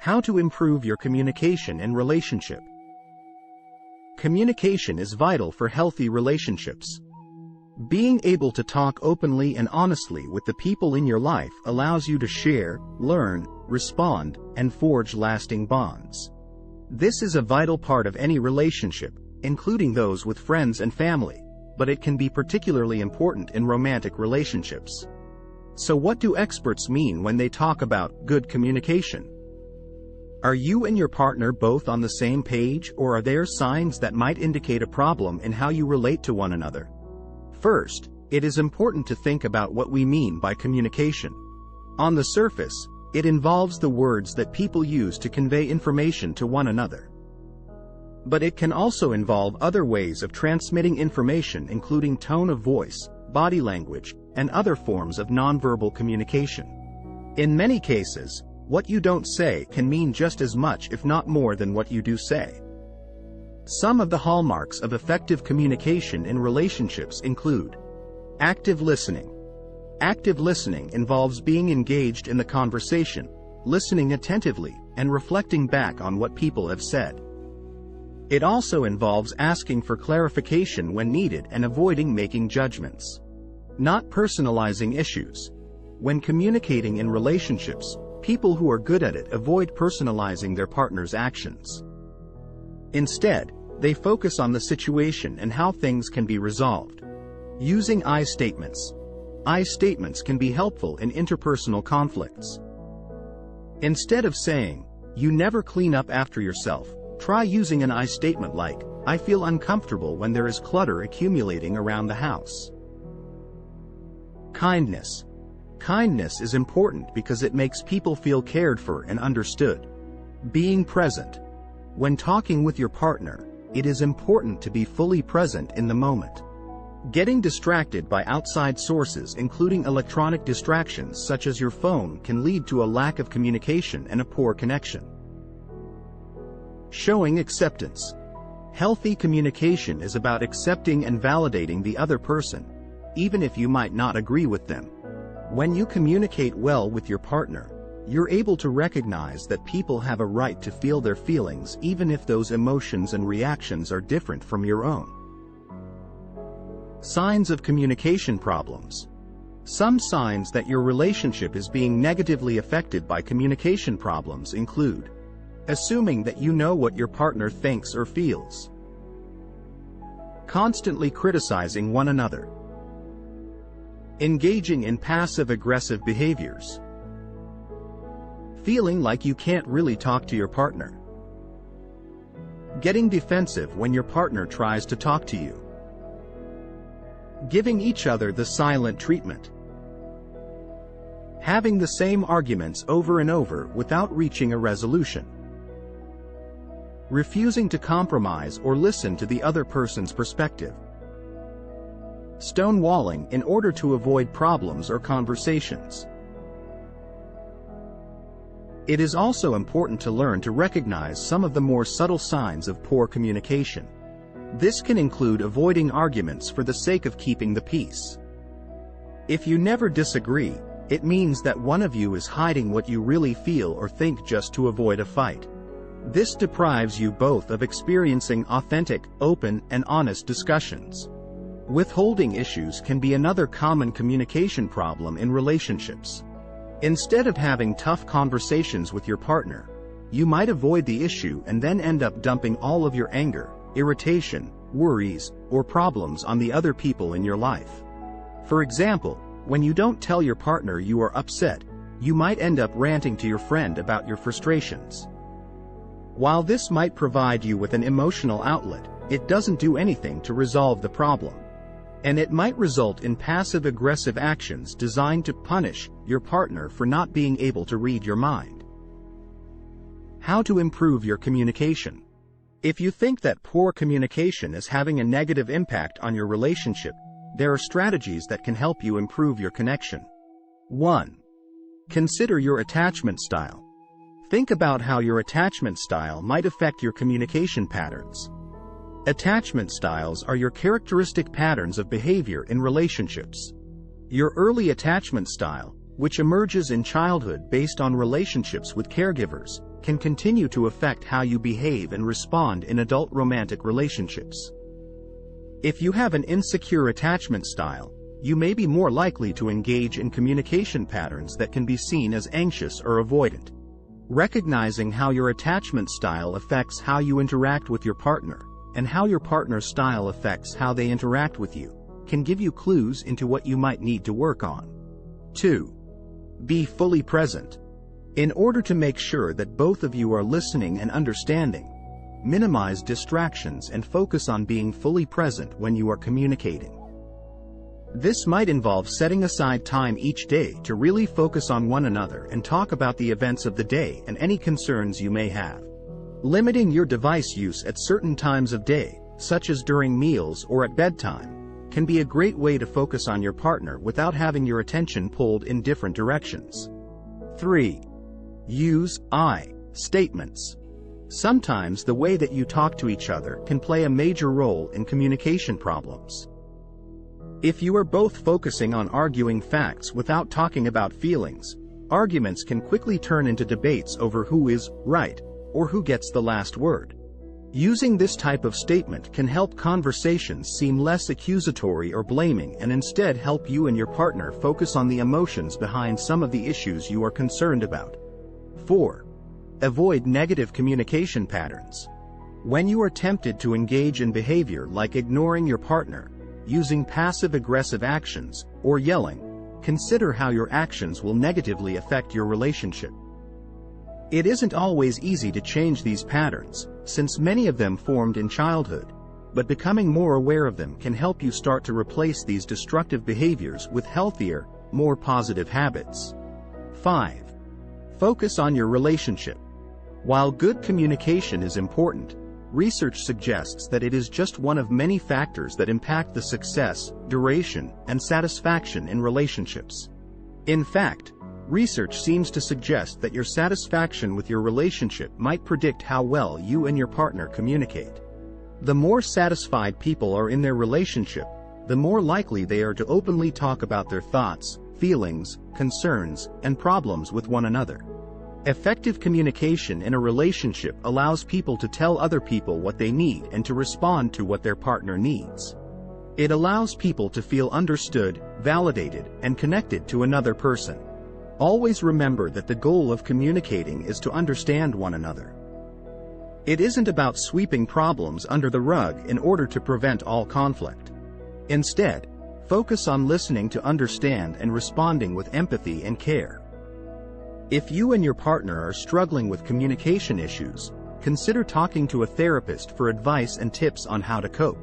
How to improve your communication and relationship. Communication is vital for healthy relationships. Being able to talk openly and honestly with the people in your life allows you to share, learn, respond, and forge lasting bonds. This is a vital part of any relationship, including those with friends and family, but it can be particularly important in romantic relationships. So what do experts mean when they talk about good communication? Are you and your partner both on the same page, or are there signs that might indicate a problem in how you relate to one another? First, it is important to think about what we mean by communication. On the surface, it involves the words that people use to convey information to one another. But it can also involve other ways of transmitting information, including tone of voice, body language, and other forms of nonverbal communication. In many cases, what you don't say can mean just as much, if not more, than what you do say. Some of the hallmarks of effective communication in relationships include active listening. Active listening involves being engaged in the conversation, listening attentively, and reflecting back on what people have said. It also involves asking for clarification when needed and avoiding making judgments. Not personalizing issues. When communicating in relationships, people who are good at it avoid personalizing their partner's actions. Instead, they focus on the situation and how things can be resolved. Using I statements. I statements can be helpful in interpersonal conflicts. Instead of saying, "You never clean up after yourself," try using an I statement like, "I feel uncomfortable when there is clutter accumulating around the house." Kindness. Kindness is important because it makes people feel cared for and understood. Being present. When talking with your partner, it is important to be fully present in the moment. Getting distracted by outside sources, including electronic distractions such as your phone, can lead to a lack of communication and a poor connection. Showing acceptance. Healthy communication is about accepting and validating the other person, even if you might not agree with them. When you communicate well with your partner, you're able to recognize that people have a right to feel their feelings, even if those emotions and reactions are different from your own. Signs of communication problems. Some signs that your relationship is being negatively affected by communication problems include assuming that you know what your partner thinks or feels, constantly criticizing one another, engaging in passive-aggressive behaviors, feeling like you can't really talk to your partner, getting defensive when your partner tries to talk to you, giving each other the silent treatment, having the same arguments over and over without reaching a resolution, refusing to compromise or listen to the other person's perspective, stonewalling in order to avoid problems or conversations. It is also important to learn to recognize some of the more subtle signs of poor communication. This can include avoiding arguments for the sake of keeping the peace. If you never disagree, it means that one of you is hiding what you really feel or think just to avoid a fight. This deprives you both of experiencing authentic, open, and honest discussions. Withholding issues can be another common communication problem in relationships. Instead of having tough conversations with your partner, you might avoid the issue and then end up dumping all of your anger, irritation, worries, or problems on the other people in your life. For example, when you don't tell your partner you are upset, you might end up ranting to your friend about your frustrations. While this might provide you with an emotional outlet, it doesn't do anything to resolve the problem. And it might result in passive-aggressive actions designed to punish your partner for not being able to read your mind. How to improve your communication. If you think that poor communication is having a negative impact on your relationship, there are strategies that can help you improve your connection. 1. Consider your attachment style. Think about how your attachment style might affect your communication patterns. Attachment styles are your characteristic patterns of behavior in relationships. Your early attachment style, which emerges in childhood based on relationships with caregivers, can continue to affect how you behave and respond in adult romantic relationships. If you have an insecure attachment style, you may be more likely to engage in communication patterns that can be seen as anxious or avoidant. Recognizing how your attachment style affects how you interact with your partner, and how your partner's style affects how they interact with you, can give you clues into what you might need to work on. 2. Be fully present. In order to make sure that both of you are listening and understanding, minimize distractions and focus on being fully present when you are communicating. This might involve setting aside time each day to really focus on one another and talk about the events of the day and any concerns you may have. Limiting your device use at certain times of day, such as during meals or at bedtime, can be a great way to focus on your partner without having your attention pulled in different directions. 3. Use I statements. Sometimes the way that you talk to each other can play a major role in communication problems. If you are both focusing on arguing facts without talking about feelings, arguments can quickly turn into debates over who is right or who gets the last word. Using this type of statement can help conversations seem less accusatory or blaming and instead help you and your partner focus on the emotions behind some of the issues you are concerned about. 4. Avoid negative communication patterns. When you are tempted to engage in behavior like ignoring your partner, using passive-aggressive actions, or yelling, consider how your actions will negatively affect your relationship. It isn't always easy to change these patterns, since many of them formed in childhood, but becoming more aware of them can help you start to replace these destructive behaviors with healthier, more positive habits. 5. Focus on your relationship. While good communication is important, research suggests that it is just one of many factors that impact the success, duration, and satisfaction in relationships. In fact, research seems to suggest that your satisfaction with your relationship might predict how well you and your partner communicate. The more satisfied people are in their relationship, the more likely they are to openly talk about their thoughts, feelings, concerns, and problems with one another. Effective communication in a relationship allows people to tell other people what they need and to respond to what their partner needs. It allows people to feel understood, validated, and connected to another person. Always remember that the goal of communicating is to understand one another. It isn't about sweeping problems under the rug in order to prevent all conflict. Instead, focus on listening to understand and responding with empathy and care. If you and your partner are struggling with communication issues, consider talking to a therapist for advice and tips on how to cope.